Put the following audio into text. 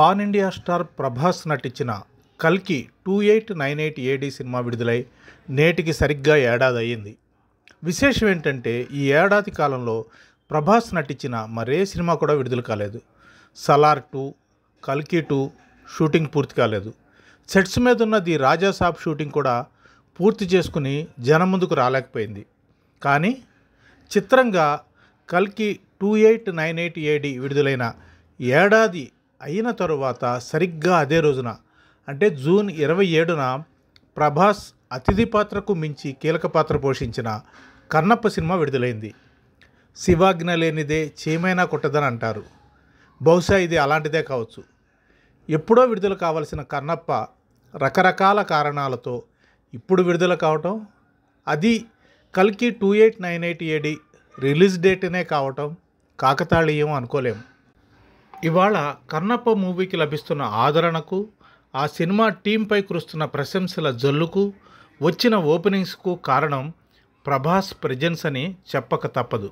Pan India star Prabhas నటించిన కల్కి 2898 ఏడీ cinema విడుదలై నేటికి సరిగ్గా ఏడాది అయ్యింది. విశేషం ఏంటంటే ఈ ఏడాది కాలంలో ప్రభాస్ నటించిన మరే సినిమా కూడా విడుదల కాలేదు. సలార్ 2, కల్కి 2 షూటింగ్ పూర్తి కాలేదు. సెట్స్ మీద ఉన్న ది రాజాసాబ్ షూటింగ్ కూడా పూర్తి చేసుకుని జనం ముందుకు రాలేకపోయింది. కానీ చిత్రంగా కల్కి 2898 ఏడీ విడుదలైన ఏడాది అయిన తరువాత సరిగ్గా అదే రోజున అంటే జూన్ 27న ప్రభాస్ అతిథి పాత్రకు మించి కీలక పాత్ర పోషించిన కన్నప్ప సినిమా విడుదలైంది. శివాజ్ఞ లేనిదే చీమైనా కొట్టదని అంటారు. బహుశా ఇది అలాంటిదే కావచ్చు. ఎప్పుడో విడుదల కావాల్సిన కన్నప్ప రకరకాల కారణాలతో ఇప్పుడు విడుదల కావటం, అది కల్కి 2898 ఏడీ రిలీజ్ డేట్నే కావటం కాకతాళీయం అనుకోలేము. ఇవాళ కన్నప్ప మూవీకి లభిస్తున్న ఆదరణకు, ఆ సినిమా టీంపై కురుస్తున్న ప్రశంసల జల్లుకు, వచ్చిన ఓపెనింగ్స్కు కారణం ప్రభాస్ ప్రెజెన్స్ అని చెప్పక తప్పదు.